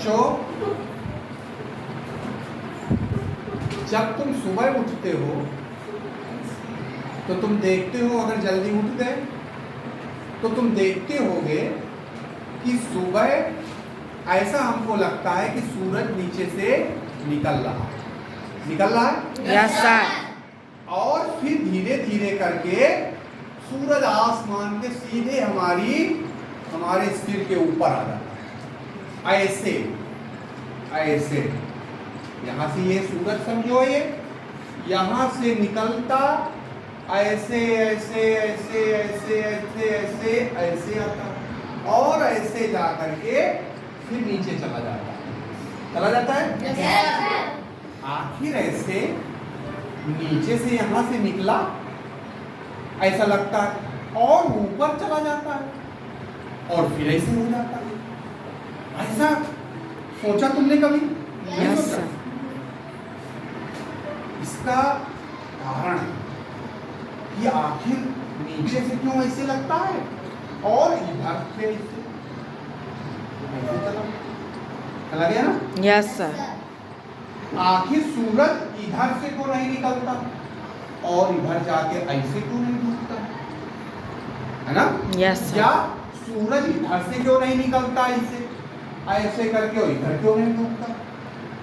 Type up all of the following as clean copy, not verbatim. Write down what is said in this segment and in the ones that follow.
बच्चों, जब तुम सुबह उठते हो तो तुम देखते हो, अगर जल्दी उठ गए तो तुम देखते होगे कि सुबह ऐसा हमको लगता है कि सूरज नीचे से निकल रहा है। Yes sir. और फिर धीरे धीरे करके सूरज आसमान के सीधे हमारे सिर के ऊपर आ जाता है। ऐसे यहाँ से ये सूरज समझो, ये यहाँ से निकलता ऐसे ऐसे ऐसे ऐसे ऐसे ऐसे ऐसे आता और ऐसे जा करके फिर नीचे चला जाता है। आखिर ऐसे नीचे से यहाँ से निकला ऐसा लगता है और ऊपर चला जाता है और फिर ऐसे हो जाता है। ऐसा सोचा तुमने कभी? Yes sir. इसका कारण है कि आखिर नीचे से क्यों ऐसे लगता है और इधर से ऐसे चला गया ना? Yes sir. आखिर सूरज इधर से क्यों नहीं निकलता और इधर जाके ऐसे क्यों नहीं डूबता, है ना? Yes sir. या सूरज इधर से क्यों नहीं निकलता ऐसे करके और इधर क्यों नहीं डूबता,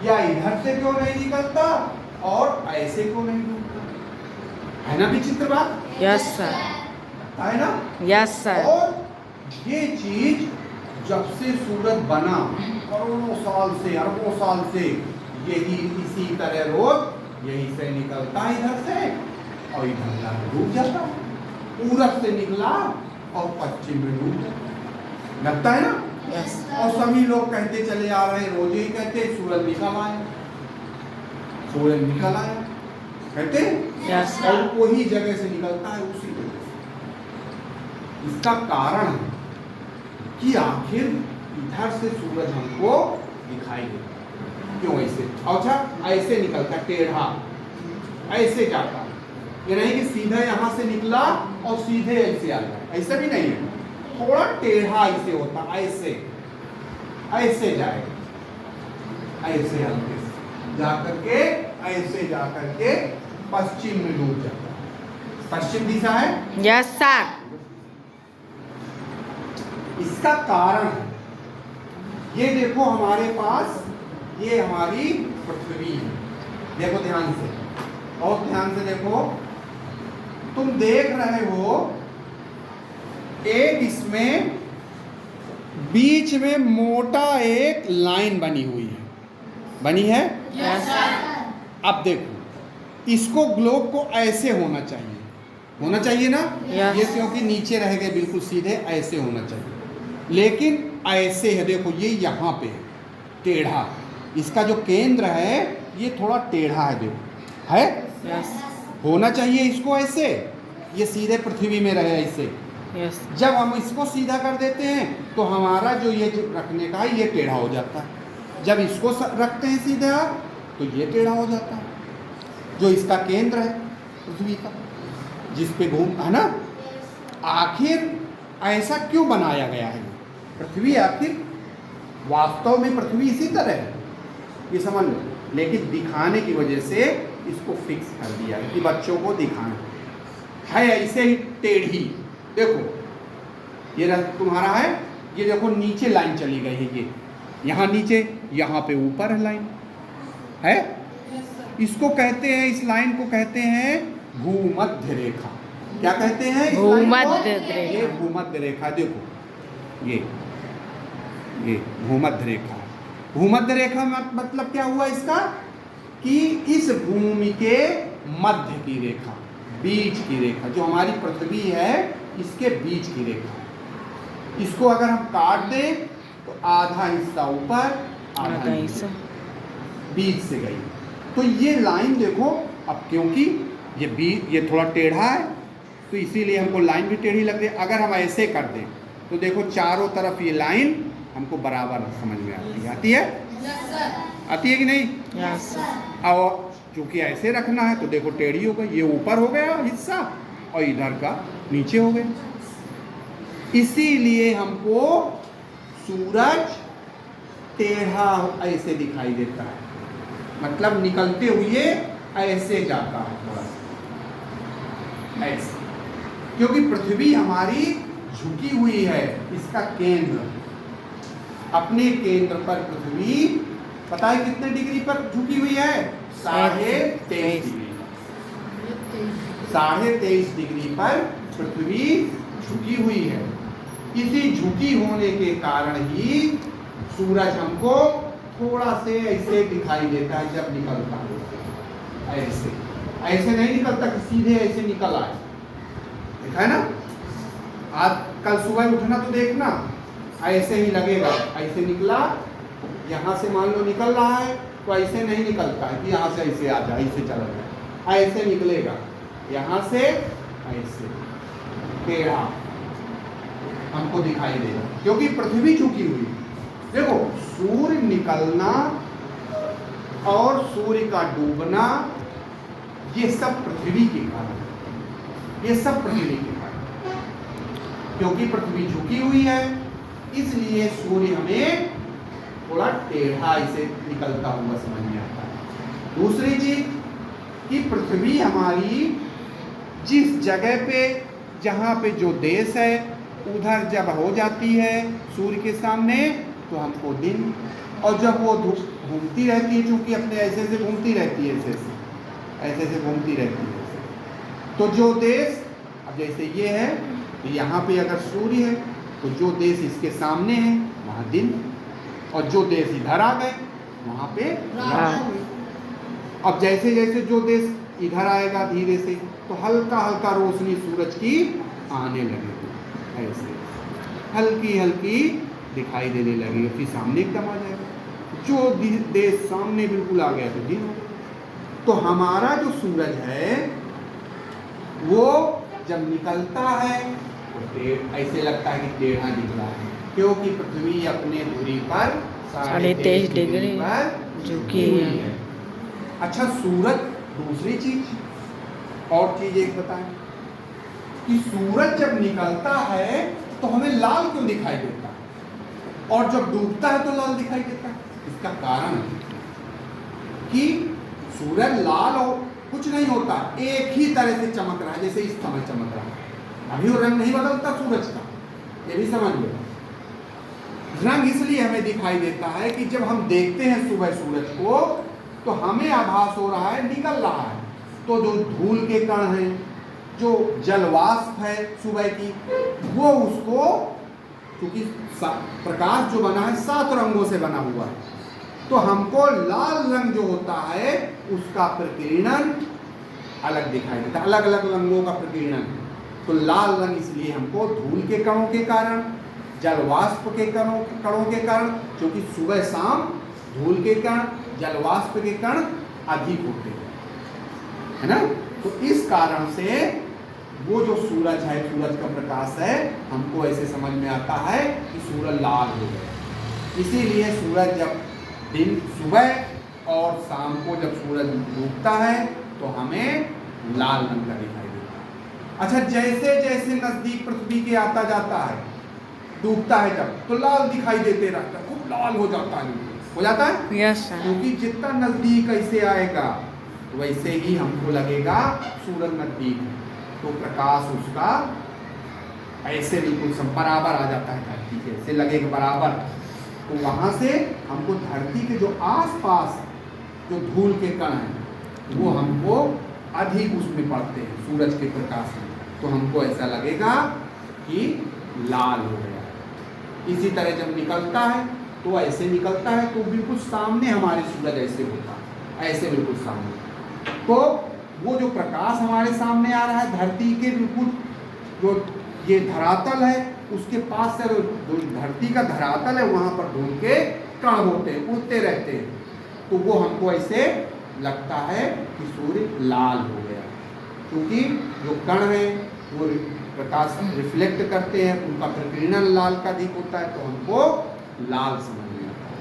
या इधर से क्यों नहीं निकलता और ऐसे क्यों नहीं डूबता, है ना विचित्र बात? Yes sir. है ना? Yes sir. और ये चीज जब से सूरज बना करोड़ों साल से, अरबों साल से यही इसी तरह रोज यही से निकलता है इधर से और इधर जाकर डूब जाता है। पूरब से निकला और पश्चिम में डूब जाता, लगता है ना? यस। और सभी लोग कहते चले आ रहे, रोज ही कहते सूरज निकल आया कहते, यस। और वही जगह से निकलता है, उसी जगह से। इसका कारण है कि आखिर इधर से सूरज हमको दिखाई देता, क्यों ऐसे? अच्छा, ऐसे निकलता टेढ़ा, ऐसे जाता, ये नहीं कि सीधा यहाँ से निकला और सीधे ऐसे आ जाए, ऐसा भी नहीं है, थोड़ा टेढ़ा ऐसे होता, ऐसे जाए, ऐसे हल्के से जा करके ऐसे जा करके पश्चिम में डूब जाता है। पश्चिम दिशा है। Yes sir. इसका कारण ये देखो, हमारे पास ये हमारी पृथ्वी है, देखो ध्यान से, और ध्यान से देखो, तुम देख रहे हो एक इसमें बीच में मोटा एक लाइन बनी हुई है, बनी है? Yes sir. अब देखो, इसको ग्लोब को ऐसे होना चाहिए ना? Yes. ये क्योंकि नीचे रह गए बिल्कुल सीधे, ऐसे होना चाहिए, लेकिन ऐसे है, देखो ये यहाँ पे है टेढ़ा, इसका जो केंद्र है ये थोड़ा टेढ़ा है, देखो है। यस। होना चाहिए इसको ऐसे, ये सीधे पृथ्वी में रहे ऐसे। यस। जब हम इसको सीधा कर देते हैं तो हमारा जो ये रखने का है ये टेढ़ा हो जाता है, जब इसको रखते हैं सीधा तो ये टेढ़ा हो जाता है, जो इसका केंद्र है पृथ्वी का, जिस पे घूम, है ना? आखिर ऐसा क्यों बनाया गया है पृथ्वी? आखिर वास्तव में पृथ्वी इसी तरह है, ये समझ लो, लेकिन दिखाने की वजह से इसको फिक्स कर दिया है कि बच्चों को दिखाना है ऐसे ही टेढ़ी। देखो ये तुम्हारा है, ये देखो नीचे लाइन चली गई है, ये यहाँ नीचे, यहाँ पे ऊपर है लाइन है। इसको कहते हैं, इस लाइन को कहते हैं भूमध्य रेखा। क्या कहते हैं? भूमध्य रेखा। ये भूमध्य रेखा, देखो ये भूमध्य रेखा। भूमध्य रेखा मतलब क्या हुआ इसका, कि इस भूमि के मध्य की रेखा, बीच की रेखा, जो हमारी पृथ्वी है इसके बीच की रेखा, इसको अगर हम काट दें तो आधा हिस्सा ऊपर, आधा हिस्सा बीच से गई। तो ये लाइन देखो, अब क्योंकि ये थोड़ा टेढ़ा है तो इसीलिए हमको लाइन भी टेढ़ी लग रही है। अगर हम ऐसे कर दें तो देखो चारों तरफ ये लाइन हमको बराबर समझ में आती है आती है कि नहीं? Yes sir. और चूंकि ऐसे रखना है तो देखो टेढ़ी हो गई, ये ऊपर हो गया हिस्सा और इधर का नीचे हो गया। इसीलिए हमको सूरज टेढ़ा ऐसे दिखाई देता है, मतलब निकलते हुए ऐसे जाता है थोड़ा सा ऐसे, क्योंकि पृथ्वी हमारी झुकी हुई है। इसका केंद्र, अपने केंद्र पर पृथ्वी पता है कितने डिग्री पर झुकी हुई है? 23.5 डिग्री। 23.5 डिग्री पर पृथ्वी झुकी हुई है। इसी झुकी होने के कारण ही सूरज हमको थोड़ा से ऐसे दिखाई देता है जब निकलता है। ऐसे ऐसे नहीं निकलता कि सीधे ऐसे निकल आए, देखा है ना? आज कल सुबह उठना तो देखना, ऐसे ही लगेगा, ऐसे निकला, यहाँ से मान लो निकल रहा है तो ऐसे नहीं निकलता है कि यहाँ से ऐसे आ जाए, ऐसे चला जाए, ऐसे निकलेगा, यहाँ से ऐसे टेढ़ा हमको दिखाई देगा, क्योंकि पृथ्वी झुकी हुई। देखो, सूर्य निकलना और सूर्य का डूबना ये सब पृथ्वी के कारण, ये सब पृथ्वी के कारण, क्योंकि पृथ्वी झुकी हुई है इसलिए सूर्य हमें थोड़ा टेढ़ा इसे निकलता हुआ समझ में आता है। दूसरी चीज कि पृथ्वी हमारी जिस जगह पे, जहाँ पे जो देश है उधर जब हो जाती है सूर्य के सामने तो हमको दिन, और जब वो घूमती रहती है, चूंकि अपने ऐसे से घूमती रहती है, ऐसे से घूमती रहती है, तो जो देश, अब जैसे ये है तो यहाँ पे अगर सूर्य है तो जो देश इसके सामने है वहाँ दिन, और जो देश इधर आ गए वहाँ पे रात हो गई। अब जैसे जैसे जो देश इधर आएगा धीरे से तो हल्का हल्का रोशनी सूरज की आने लगेगी, ऐसे हल्की हल्की दिखाई देने लगेगी, फिर सामने एकदम आ जाएगा। जो देश सामने बिल्कुल आ गया तो दिन हो गया। तो हमारा जो सूरज है वो जब निकलता है तो ऐसे लगता है कि टेढ़ा निकला है, क्योंकि पृथ्वी अपने दूरी पर 23.5 डिग्री पर झुकी हुई है। अच्छा, सूरज, दूसरी चीज और चीज एक बताएं कि सूरज जब निकलता है तो हमें लाल क्यों दिखाई देता है और जब डूबता है तो लाल दिखाई देता है? इसका कारण है कि सूरज लाल और कुछ नहीं होता, एक ही तरह से चमक रहा है जैसे इस समय चमक रहा है। अभी वो रंग नहीं बदलता सूरज का, ये भी समझ लो। रंग इसलिए हमें दिखाई देता है कि जब हम देखते हैं सुबह सूरज को तो हमें आभास हो रहा है निकल रहा है, तो जो धूल के कण हैं, जो जलवाष्प है सुबह की, वो उसको, क्योंकि प्रकाश जो बना है 7 रंगों से बना हुआ है, तो हमको लाल रंग जो होता है उसका प्रकीर्णन अलग दिखाई देता है, अलग अलग रंगों का प्रकीर्णन। तो लाल रंग इसलिए हमको धूल के कणों के कारण, जलवाष्प के कणों के कारण, क्योंकि सुबह शाम धूल के कण, जलवाष्प के कण अधिक होते हैं, है ना? तो इस कारण से वो जो सूरज है, सूरज का प्रकाश है, हमको ऐसे समझ में आता है कि सूरज लाल हो गया। इसीलिए सूरज जब दिन सुबह और शाम को जब सूरज डूबता है तो हमें लाल रंग का दिखाई देता है। अच्छा, जैसे जैसे नजदीक पृथ्वी के आता जाता है, डूबता है जब, तो लाल दिखाई देते रहता है, खूब लाल हो जाता है, हो जाता है। Yes sir. क्योंकि जितना नजदीक ऐसे आएगा वैसे ही हमको लगेगा सूरज नजदीक है, तो प्रकाश उसका ऐसे बिल्कुल सब बराबर आ जाता है धरती के, ऐसे लगेगा बराबर। तो वहाँ से हमको धरती के जो आसपास जो धूल के कण हैं वो हमको अधिक उसमें पड़ते हैं सूरज के प्रकाश में, तो हमको ऐसा लगेगा कि लाल हो गया। इसी तरह जब निकलता है तो ऐसे निकलता है तो बिल्कुल सामने हमारे सूरज ऐसे होता है, ऐसे बिल्कुल सामने। तो वो जो प्रकाश हमारे सामने आ रहा है धरती के बिल्कुल, जो ये धरातल है उसके पास से, जो धरती का धरातल है वहाँ पर धूल के कण होते हैं, उड़ते रहते हैं, तो वो हमको ऐसे लगता है कि सूर्य लाल हो गया, क्योंकि जो कण है वो प्रकाश रिफ्लेक्ट करते हैं, उनका प्रकीर्णन लाल का अधिक होता है, तो हमको लाल समझ में आता है।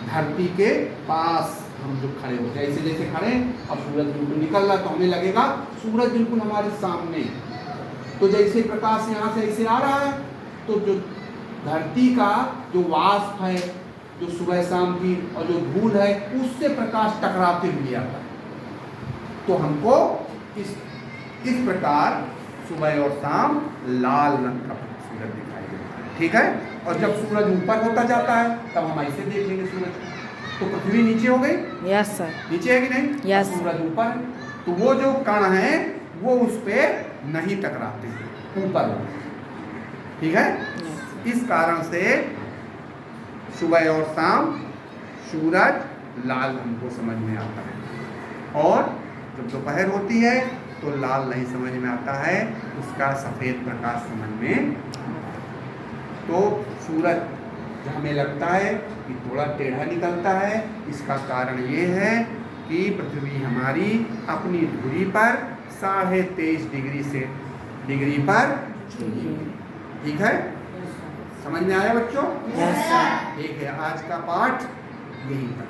धरती के पास हम जो खड़े होते हैं, ऐसे जैसे खड़े और सूरज बिल्कुल निकल रहा तो हमें लगेगा सूरज बिल्कुल हमारे सामने, तो जैसे प्रकाश यहाँ से ऐसे आ रहा है तो जो धरती का जो वाष्प है जो सुबह शाम की और जो धूल है उससे प्रकाश टकराते हुए आता है। तो हमको इस प्रकार सुबह और शाम लाल रंग का सूरज दिखाई देता है। ठीक है, और जब सूरज ऊपर होता जाता है तब हम ऐसे देखेंगे सूरज। तो पृथ्वी नीचे हो गई, यस सर, नीचे है कि नहीं? Yes. सूरज ऊपर है, तो वो जो कण है वो उस पे नहीं टकराते, ऊपर होते हैं। ठीक है, इस कारण से सुबह और शाम सूरज लाल हमको समझ में आता है, और जब दोपहर होती है तो लाल नहीं समझ में आता है, उसका सफ़ेद प्रकाश समझ में। तो सूरज हमें लगता है कि थोड़ा टेढ़ा निकलता है, इसका कारण ये है कि पृथ्वी हमारी अपनी धुरी पर 23.5 डिग्री पर। ठीक है, समझ में आया बच्चों? Yes sir. ठीक है, आज का पाठ यही था।